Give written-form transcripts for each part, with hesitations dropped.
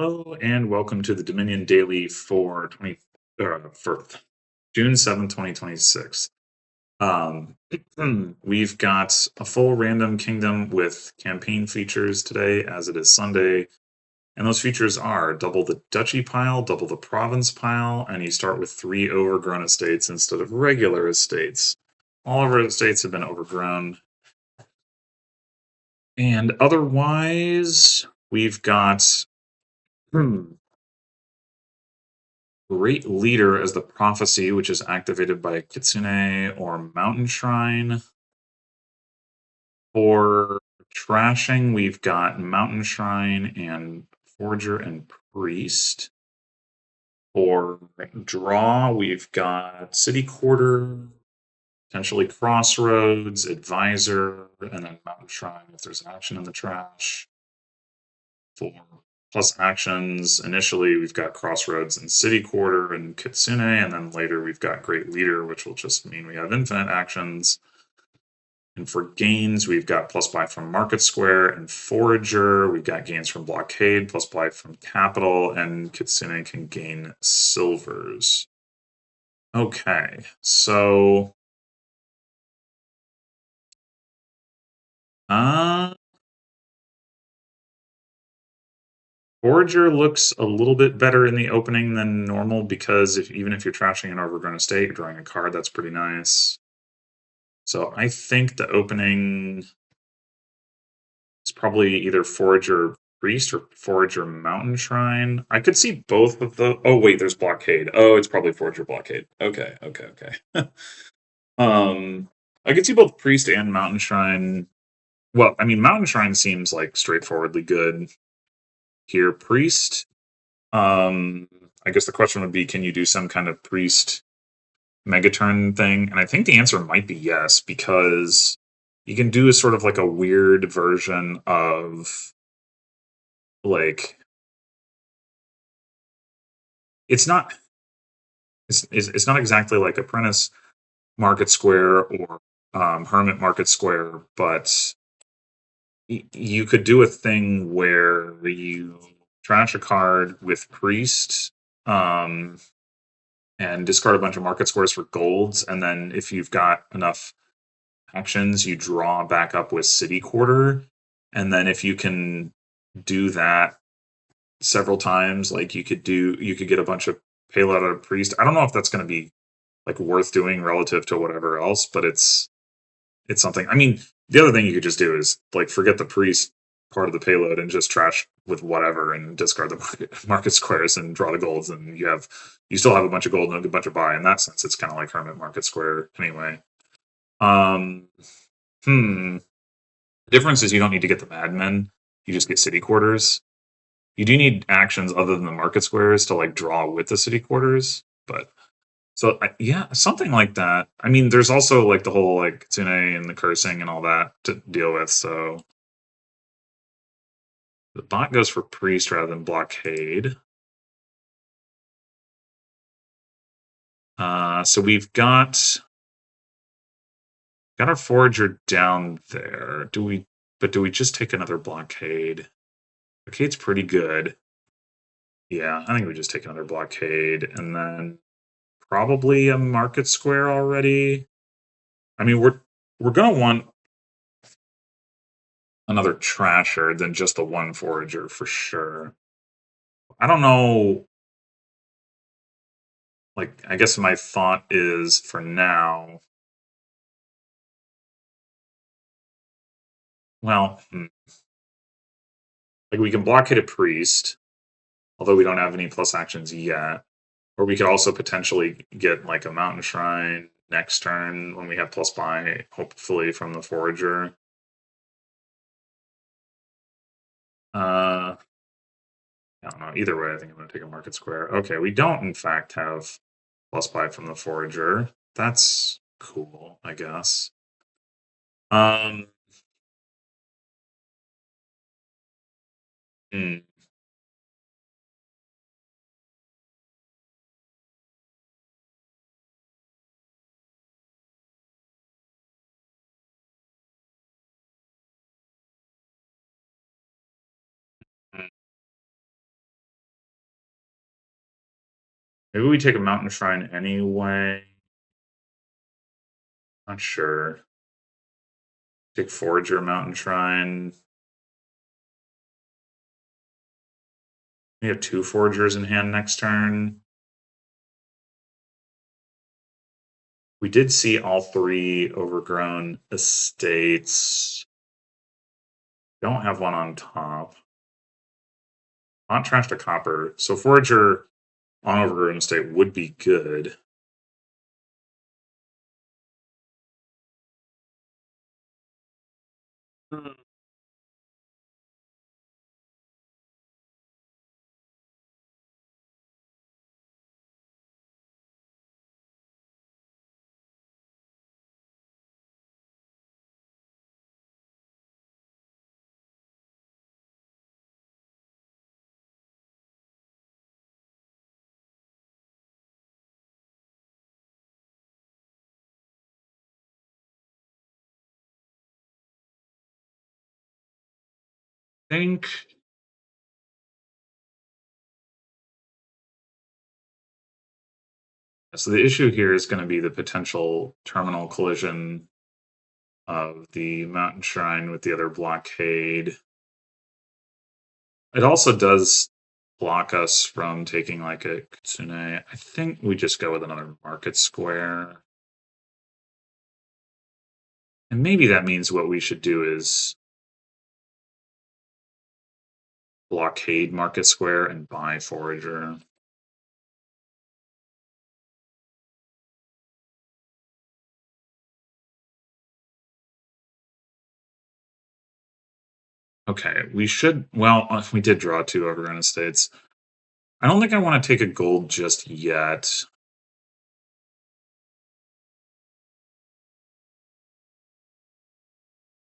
Hello and welcome to the Dominion Daily for June 7th, 2026. Um, we've got a full random kingdom with campaign features today, as it is Sunday. And those features are double the duchy pile, double the province pile, and you start with 3 overgrown estates instead of regular estates. All of our estates have been overgrown. And otherwise, we've got Great Leader as the prophecy, which is activated by Kitsune or Mountain Shrine. For trashing, we've got Mountain Shrine and Forger and Priest. For draw, we've got City Quarter, potentially Crossroads, Advisor, and then Mountain Shrine if there's an action in the trash. For plus actions, initially we've got Crossroads and City Quarter and Kitsune, and then later we've got Great Leader, which will just mean we have infinite actions. And for gains, we've got plus buy from Market Square and Forager. We've got gains from Blockade, plus buy from Capital, and Kitsune can gain silvers. Okay, so uh Forager looks a little bit better in the opening than normal because even if you're trashing an overgrown estate, you're drawing a card that's pretty nice. So I think the opening is probably either Forager Priest or Forager Mountain Shrine. I could see both of the. Oh wait, there's Blockade. Oh, it's probably Forager Blockade. Okay, okay. I could see both Priest and Mountain Shrine. Well, I mean, Mountain Shrine seems like straightforwardly good here. Priest. Um, I guess the question would be, can you do some kind of Priest Megaturn thing? And I think the answer might be yes, because you can do a sort of like a weird version of like it's not it's not exactly like Apprentice Market Square or Hermit Market Square, but you could do a thing where you trash a card with Priest um, and discard a bunch of Market Squares for golds, and then if you've got enough actions, you draw back up with City Quarter, and then if you can do that several times, like you could get a bunch of payload out of Priest. I don't know if that's going to be like worth doing relative to whatever else, but it's something. I mean, the other thing you could just do is like forget the Priest part of the payload and just trash with whatever and discard the market squares and draw the golds, and you still have a bunch of gold and a bunch of buy. In that sense, it's kind of like Hermit Market Square anyway. Um, hmm. The difference is you don't need to get the Madmen. You just get City Quarters. You do need actions other than the market squares to like draw with the City Quarters, but yeah, something like that. I mean, there's also like the whole like Tsune and the cursing and all that to deal with. So the bot goes for priest rather than blockade. So we've got our forager down there. Do we just take another blockade? Blockade's pretty good. Yeah, I think we just take another blockade and then probably a market square already. I mean, we're gonna want another trasher than just the one forager for sure. I don't know. Like, I guess my thought is for now. Well, like we can blockade a priest, although we don't have any plus actions yet. Or we could also potentially get like a mountain shrine next turn when we have plus buy, hopefully from the forager. Uh, I don't know. Either way, I think I'm going to take a market square. Okay, we don't in fact have plus buy from the forager. That's cool, I guess. Um, hmm. Maybe we take a mountain shrine anyway. Not sure. Take Forager Mountain Shrine. We have 2 Foragers in hand next turn. We did see all 3 overgrown estates. Don't have one on top. Not trash to copper. So Forager on overgrown estate would be good. I think so. The issue here is going to be the potential terminal collision of the Mountain Shrine with the other blockade. It also does block us from taking like a Kitsune. I think we just go with another market square. And maybe that means what we should do is blockade market square and buy Forager. Okay, we should. Well, we did draw 2 overgrown estates. I don't think I want to take a gold just yet.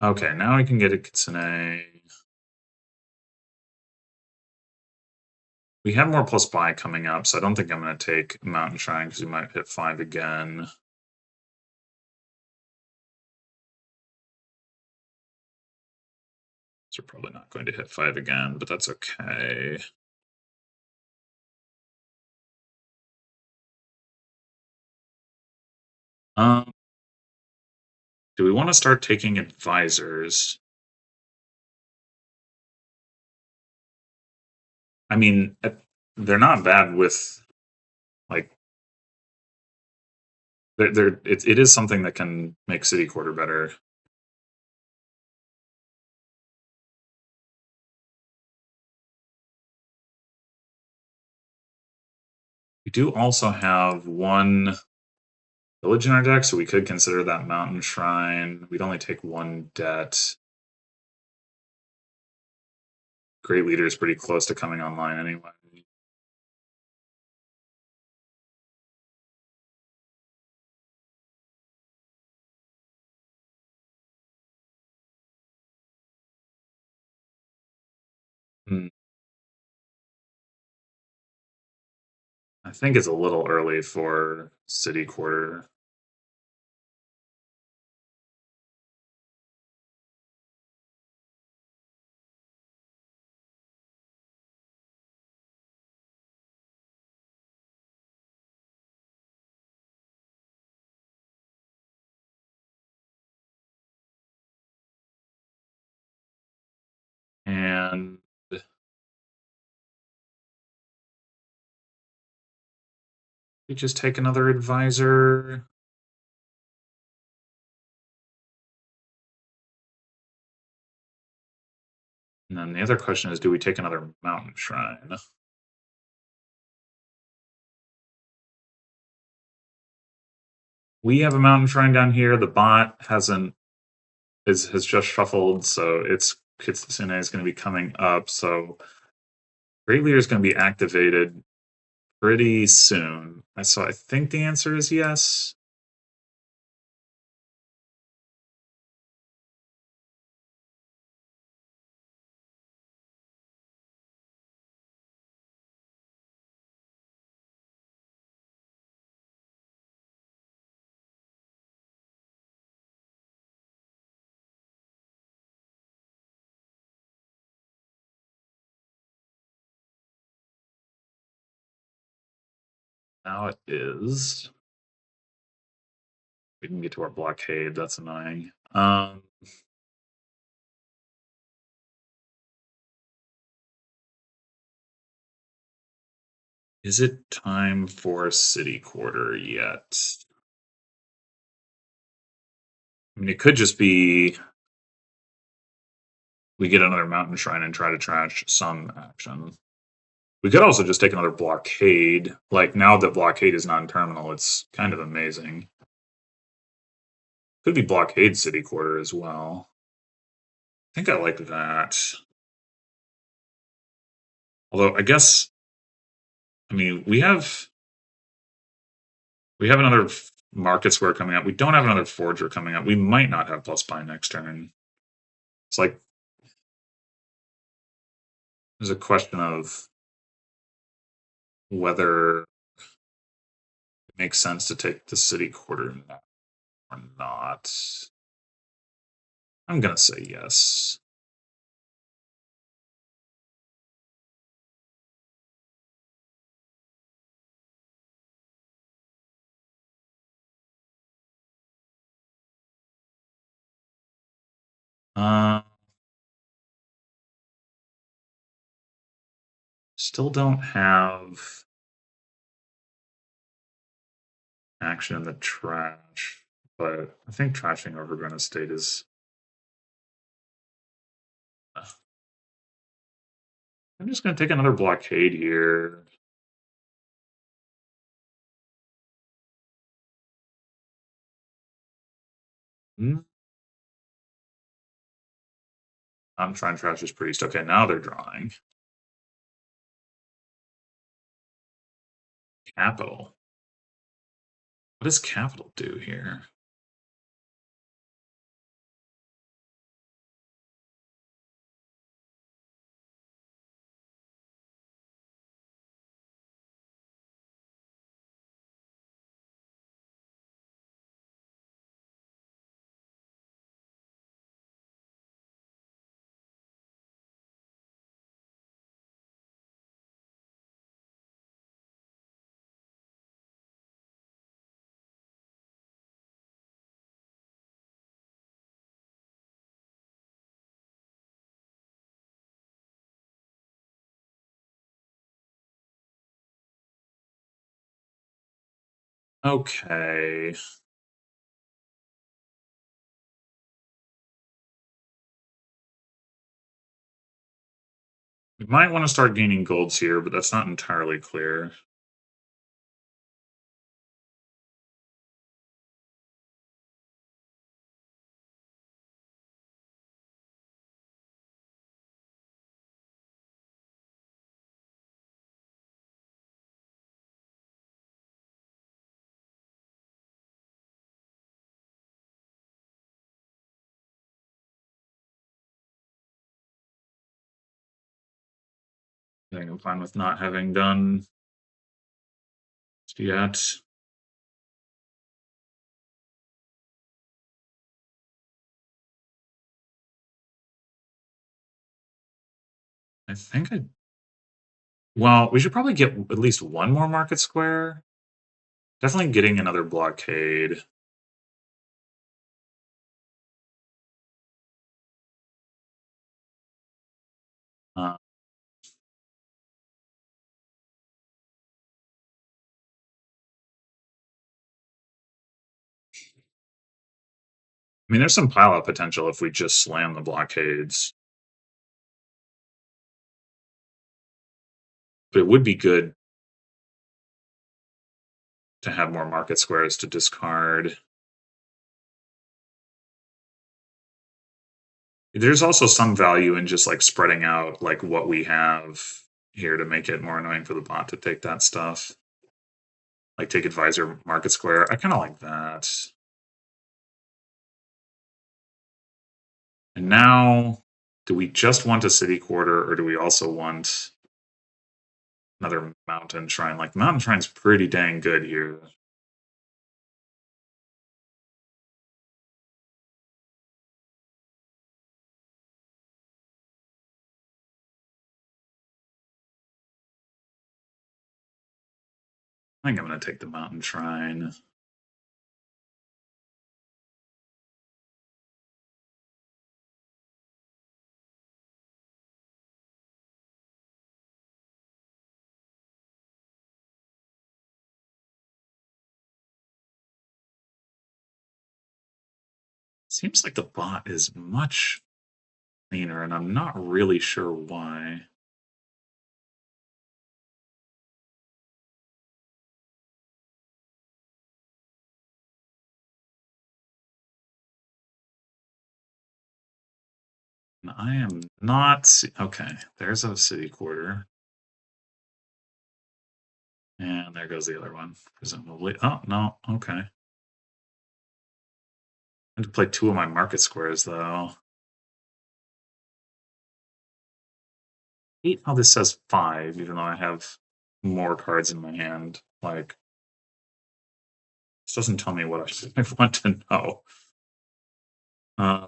Okay, now I can get a Kitsune. We have more plus buy coming up, so I don't think I'm going to take Mountain Shrine because we might hit 5 again. So we're probably not going to hit 5 again, but that's okay. Um, do we want to start taking advisors? I mean, they're not bad with like it is something that can make city quarter better. We do also have 1 village in our deck, so we could consider that Mountain Shrine. We'd only take 1 debt. Great Leader is pretty close to coming online anyway. Hmm. I think it's a little early for city quarter. And we just take another advisor. And then the other question is, do we take another Mountain Shrine? We have a Mountain Shrine down here. The bot hasn't has just shuffled, so its Kitsune is going to be coming up. So Great Leader is going to be activated pretty soon. So I think the answer is yes. Now it is. We can get to our blockade. That's annoying. Is it time for city quarter yet? I mean, it could just be we get another mountain shrine and try to trash some action. We could also just take another blockade. Like, now that blockade is non-terminal, it's kind of amazing. Could be blockade city quarter as well. I think I like that. Although, I guess, I mean, we have another market square coming up. We don't have another forger coming up. We might not have plus buy next turn. It's like there's a question of whether it makes sense to take the city quarter or not. I'm gonna say yes. Uh, Still don't have action in the trash, but I think trashing Overgrown Estate is. I'm just gonna take another blockade here. Hmm. I'm trying Trash's Priest. Okay, now they're drawing. Capital. What does Capital do here? Okay. We might want to start gaining golds here, but that's not entirely clear. I think I'm fine with not having done yet. I think I. Well, we should probably get at least one more market square. Definitely getting another blockade. Uh, I mean, there's some pile-up potential if we just slam the blockades. But it would be good to have more market squares to discard. There's also some value in just like spreading out like what we have here to make it more annoying for the bot to take that stuff. Like take advisor market square. I kind of like that. And now, do we just want a city quarter or do we also want another mountain shrine? Like mountain shrine's pretty dang good here. I think I'm going to take the Mountain Shrine. Seems like the bot is much cleaner, and I'm not really sure why. And I am not. Okay, there's a city quarter. And there goes the other one, presumably. Oh, no. Okay. I had to play two of my market squares, though. Hate how this says 5, even though I have more cards in my hand. Like, this doesn't tell me what I want to know. I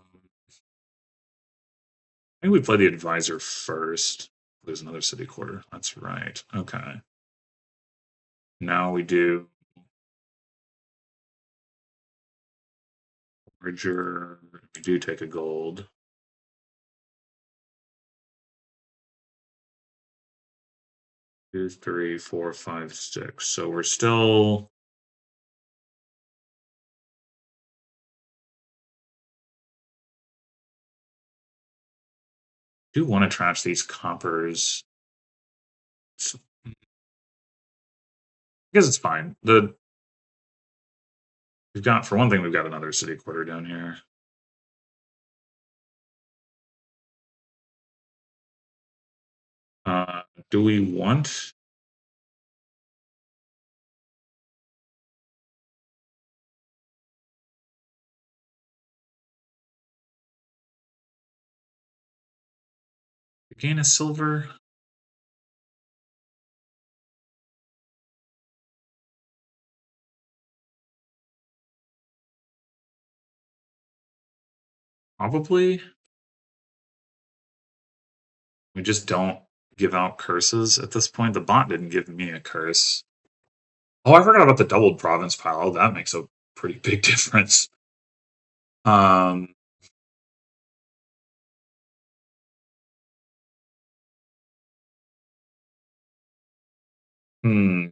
think we play the advisor first. There's another city quarter. That's right. Okay. Now we do merger. We do take a gold. 2, 3, 4, 5, 6. So we're still. Do want to trash these coppers. Because it's fine. We've got, for one thing, we've got another city quarter down here. Do we want? To gain a silver? Probably. We just don't give out curses at this point. The bot didn't give me a curse. Oh, I forgot about the doubled province pile. That makes a pretty big difference. Um, hmm.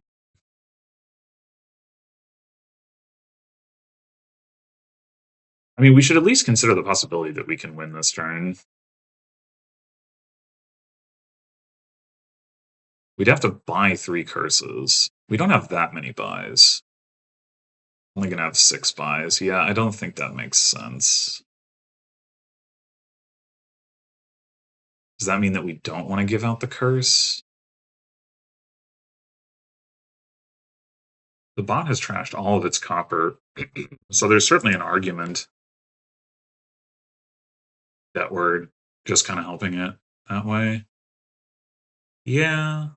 I mean, we should at least consider the possibility that we can win this turn. We'd have to buy 3 curses. We don't have that many buys. Only gonna have 6 buys. Yeah, I don't think that makes sense. Does that mean that we don't want to give out the curse? The bot has trashed all of its copper, so there's certainly an argument that we're just kind of helping it that way. Yeah.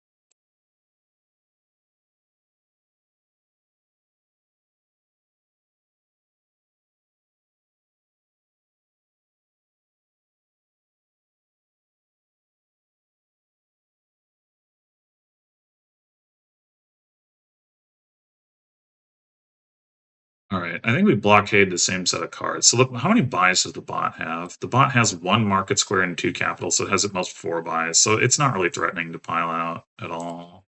All right. I think we blockade the same set of cards. So look, how many buys does the bot have? The bot has 1 market square and 2 capital, so it has at most 4 buys. So it's not really threatening to pile out at all.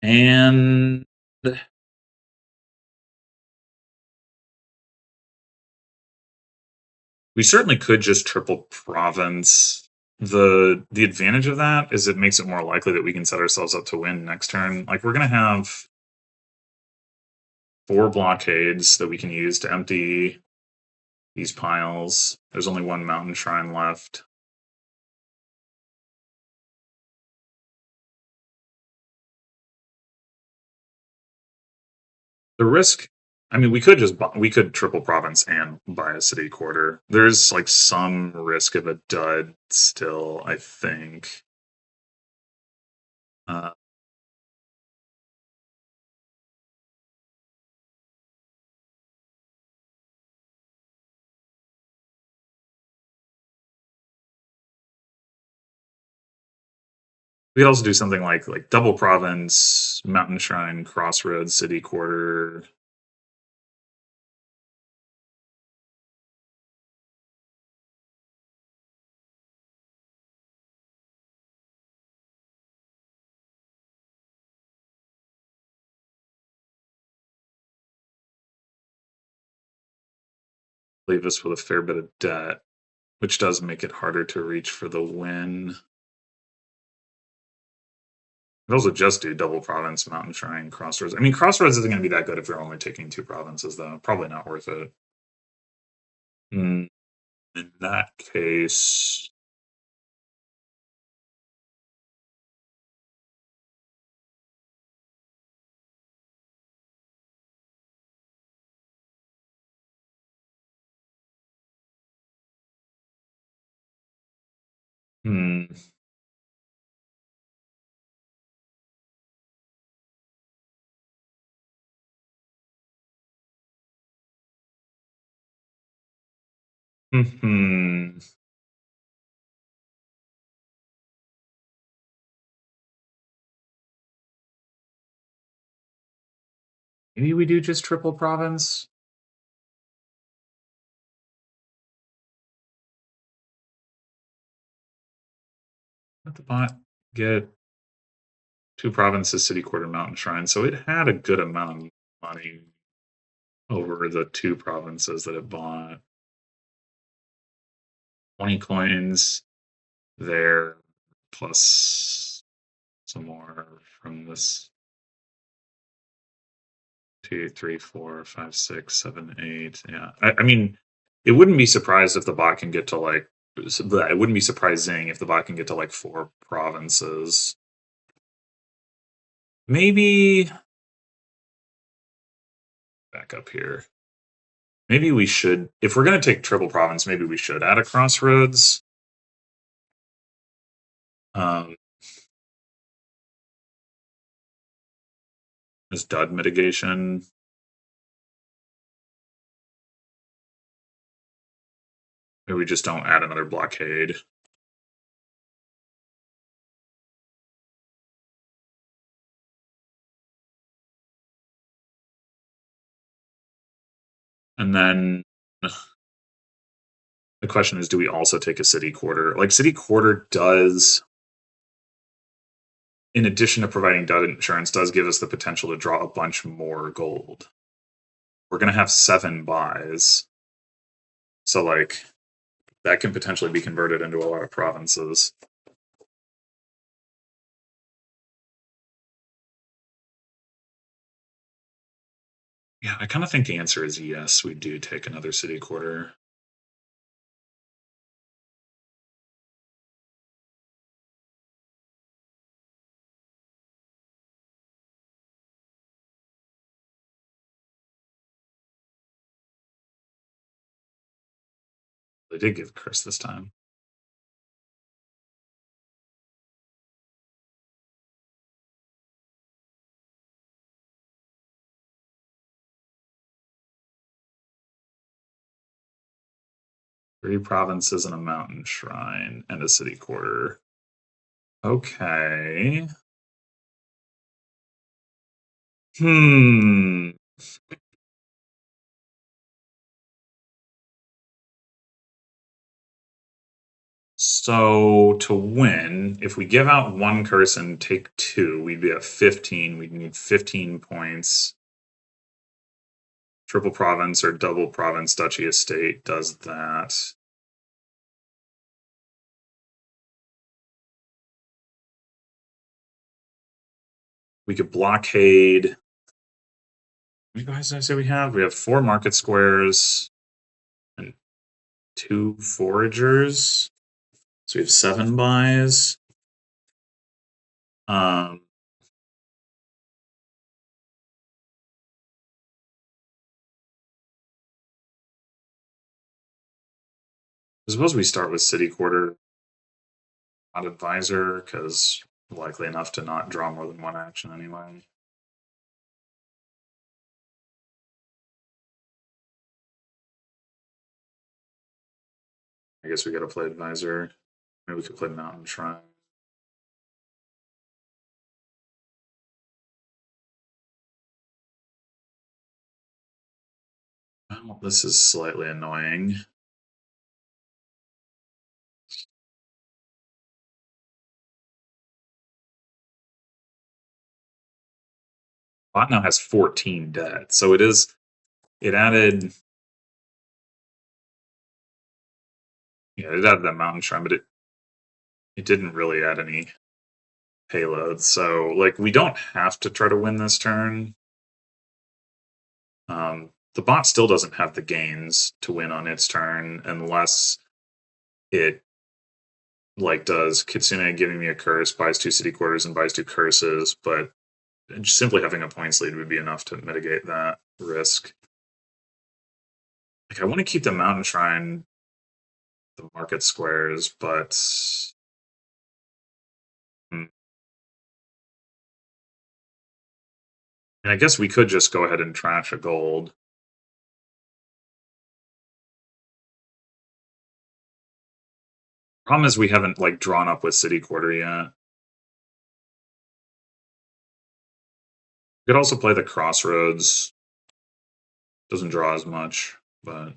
And we certainly could just triple province. The advantage of that is it makes it more likely that we can set ourselves up to win next turn. Like, we're gonna have 4 blockades that we can use to empty these piles. There's only 1 mountain shrine left. The risk, I mean, we could triple province and buy a city quarter. There's like some risk of a dud still, I think. Uh, We could also do something like double province, mountain shrine, crossroads, city quarter. Leave us with a fair bit of debt, which does make it harder to reach for the win. Could also just do double province, mountain shrine, crossroads. I mean, crossroads isn't going to be that good if you're only taking 2 provinces, though. Probably not worth it. In that case, hmm. Hmm. Maybe we do just triple province. Let the bot get 2 provinces, city quarter, mountain shrine. So it had a good amount of money over the 2 provinces that it bought. 20 coins there, plus some more from this 2, 3, 4, 5, 6, 7, 8. Yeah. I mean, it wouldn't be surprised if the bot can get to like, it wouldn't be surprising if the bot can get to like 4 provinces. Maybe back up here. Maybe we should, if we're going to take triple province, maybe we should add a crossroads. Um, as dud mitigation. Maybe we just don't add another blockade. And then the question is, do we also take a city quarter? Like, city quarter does, in addition to providing dud insurance, does give us the potential to draw a bunch more gold. We're going to have 7 buys. So, like, that can potentially be converted into a lot of provinces. Yeah, I kind of think the answer is yes, we do take another city quarter. They did give Chris this time. Three provinces and a mountain shrine and a city quarter. Okay. Hmm. So to win, if we give out 1 curse and take 2, we'd be at 15. We'd need 15 points. Triple province or double province duchy estate does that. We could blockade. How many guys did I say we have? We have 4 market squares and 2 foragers. So we have 7 buys. Um, I suppose we start with city quarter, not advisor, because likely enough to not draw more than 1 action anyway. I guess we gotta play advisor. Maybe we could play mountain shrine. Well, this is slightly annoying. Bot now has 14 dead, so it added it added that mountain shrine, but it didn't really add any payloads. So like we don't have to try to win this turn. The bot still doesn't have the gains to win on its turn unless it like does Kitsune giving me a curse, buys 2 city quarters and buys 2 curses, but just simply having a points lead would be enough to mitigate that risk. Like I want to keep the mountain shrine, the market squares, but hmm, and I guess we could just go ahead and trash a gold. Problem is we haven't like drawn up with city quarter yet. We could also play the crossroads. Doesn't draw as much, but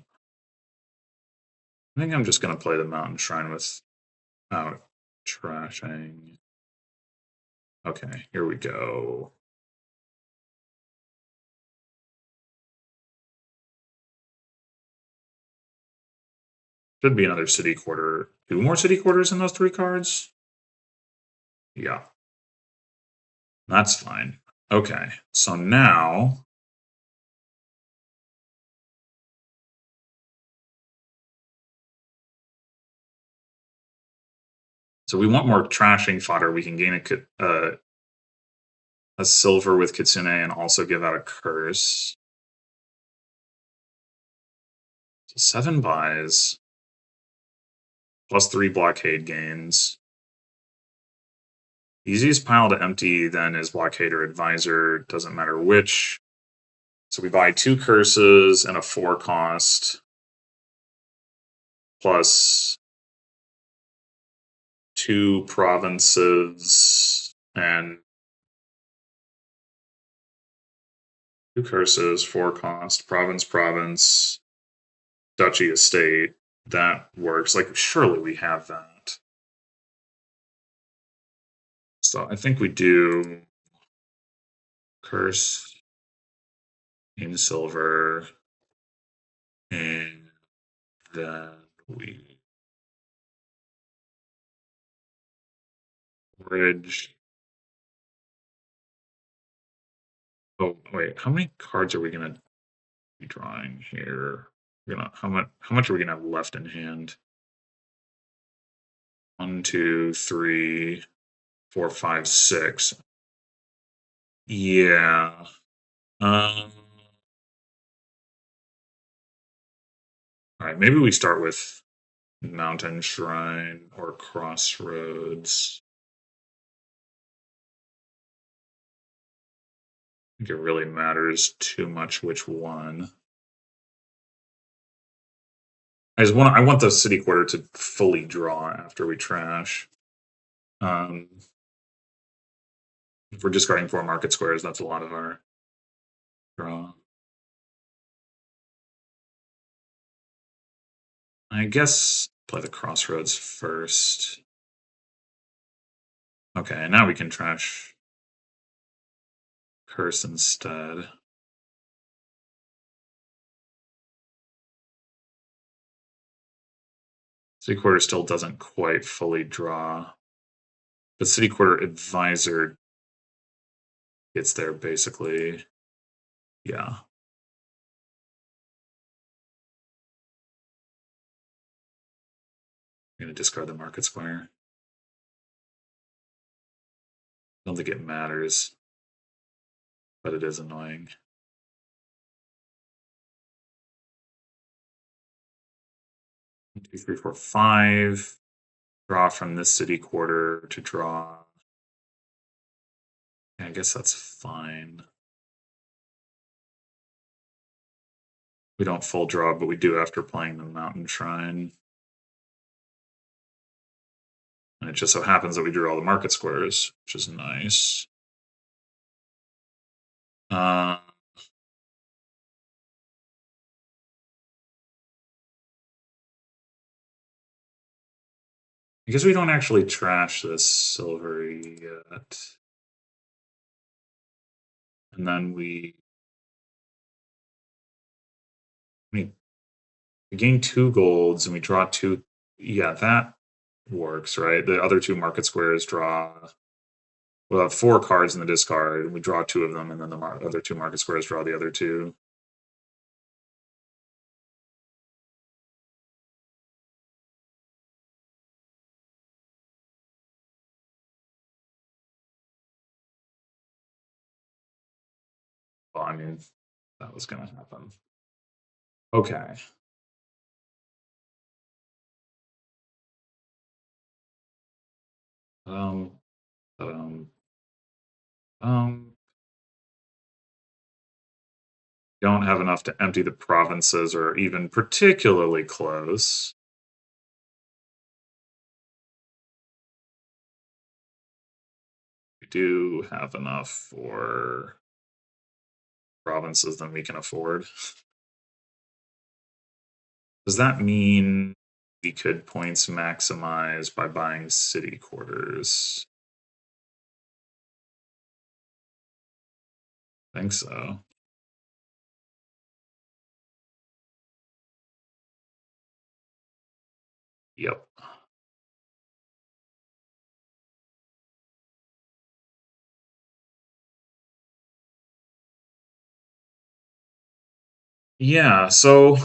I think I'm just gonna play the mountain shrine without trashing. Okay, here we go. Should be another city quarter. 2 more city quarters in those 3 cards? Yeah. That's fine. Okay, so now so we want more trashing fodder. We can gain a silver with Kitsune and also give out a curse. So 7 buys plus 3 blockade gains. Easiest pile to empty then is blockade or advisor. Doesn't matter which. So we buy 2 curses and a 4 cost plus 2 provinces and 2 curses, 4 cost, province, duchy estate. That works. Like, surely we have that. So I think we do curse in silver, and then we bridge. Oh wait, how many cards are we gonna be drawing here? We're gonna how much are we gonna have left in hand? 1, 2, 3, 4, 5, 6. Yeah. Um. All right. Maybe we start with Mountain Shrine or Crossroads. I think it really matters too much which one. I want the city quarter to fully draw after we trash. If we're discarding 4 market squares, that's a lot of our draw. I guess play the crossroads first. Okay, now we can trash curse instead. City quarter still doesn't quite fully draw. But city quarter advisor gets there basically. Yeah. I'm gonna discard the market square. I don't think it matters, but it is annoying. 1, 2, 3, 4, 5. Draw from this city quarter to draw. Yeah, I guess that's fine. We don't full draw, but we do after playing the Mountain Shrine. And it just so happens that we drew all the market squares, which is nice. Uh, Because we don't actually trash this silver yet. And then we gain 2 golds and we draw 2. Yeah, that works, right? The other 2 market squares draw. We'll have 4 cards in the discard, and we draw 2 of them, and then the other 2 market squares draw the other 2. Well, I mean, that was going to happen. Okay. Um, um, um, don't have enough to empty the provinces or even particularly close. We do have enough for provinces than we can afford. Does that mean we could points maximize by buying city quarters? I think so. Yep. Yeah, so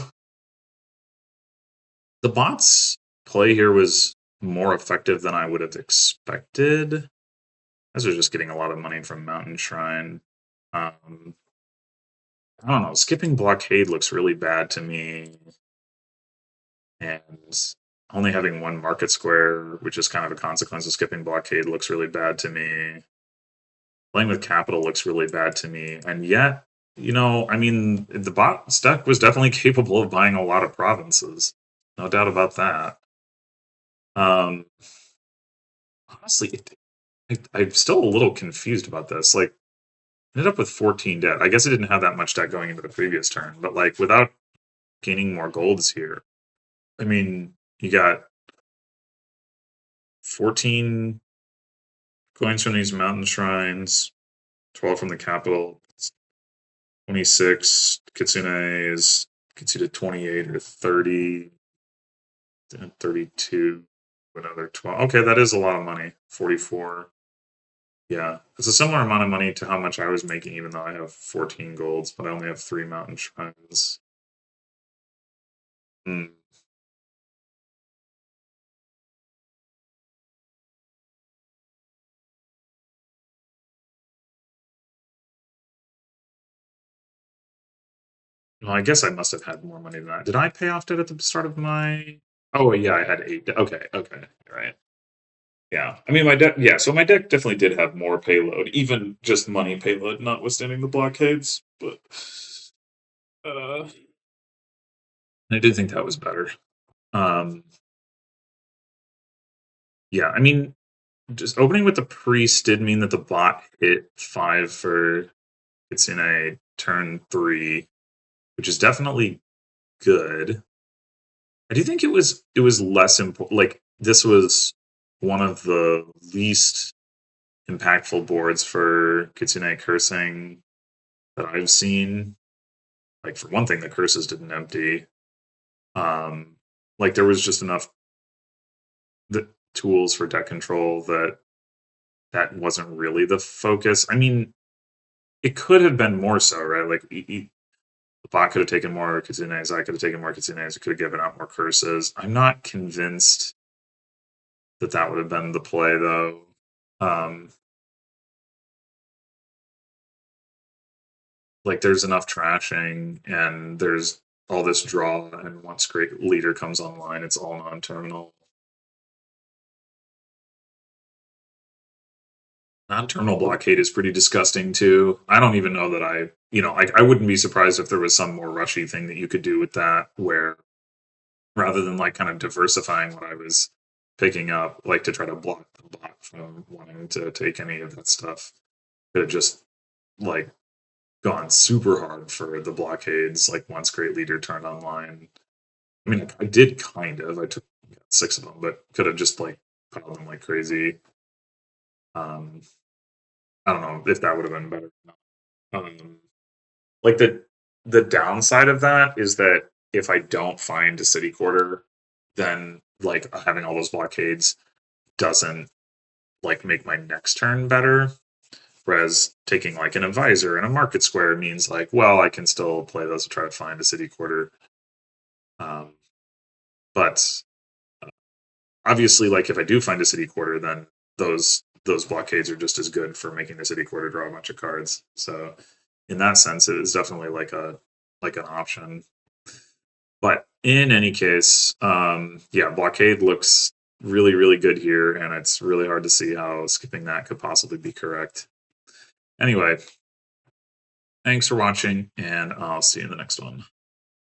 the bots play here was more effective than I would have expected. As we're just getting a lot of money from Mountain Shrine. I don't know. Skipping Blockade looks really bad to me, and only having 1 market square, which is kind of a consequence of skipping Blockade, looks really bad to me. Playing with Capital looks really bad to me, and yet, I mean, the bot deck was definitely capable of buying a lot of provinces. No doubt about that. Um, honestly, I'm still a little confused about this. Like, ended up with 14 debt. I guess I didn't have that much debt going into the previous turn, but like without gaining more golds here, I mean, you got 14 coins from these mountain shrines, 12 from the capital, 26 kitsunes, gets you to 28 or 30, and 32, another 12. Okay, that is a lot of money. 44. Yeah, it's a similar amount of money to how much I was making, even though I have 14 golds, but I only have 3 mountain shrines. Hmm. Well, I guess I must have had more money than that. Did I pay off debt at the start of my? Oh, yeah, I had 8. Okay, okay, right. Yeah, I mean my deck. Yeah, so my deck definitely did have more payload, even just money payload, notwithstanding the blockades. But I do think that was better. Um, yeah, I mean, just opening with the priest did mean that the bot hit 5 for Kitsune turn 3, which is definitely good. I do think it was less important. Like this was one of the least impactful boards for Kitsune cursing that I've seen. Like for one thing, the curses didn't empty. Um, like there was just enough the tools for deck control that wasn't really the focus. I mean, it could have been more so, right? Like the bot could have taken more Kitsunes, I could have taken more Kitsunes, it could have given out more curses. I'm not convinced that would have been the play though. Um, like there's enough trashing and there's all this draw, and once great leader comes online, it's all non-terminal. Non-terminal blockade is pretty disgusting too. I don't even know that I wouldn't be surprised if there was some more rushy thing that you could do with that, where rather than like kind of diversifying what I was picking up, like to try to block the bot from wanting to take any of that stuff, could have just like gone super hard for the blockades. Like once great leader turned online, I mean, I did kind of. I took 6 of them, but could have just like piled them like crazy. Um, I don't know if that would have been better. Like the downside of that is that if I don't find a city quarter, then like having all those blockades doesn't like make my next turn better. Whereas taking like an advisor and a market square means like, well, I can still play those to try to find a city quarter. Um, but obviously, like if I do find a city quarter, then those blockades are just as good for making the city quarter draw a bunch of cards. So in that sense, it is definitely like an option. But in any case, yeah, blockade looks really, really good here, and it's really hard to see how skipping that could possibly be correct. Anyway, thanks for watching, and I'll see you in the next one.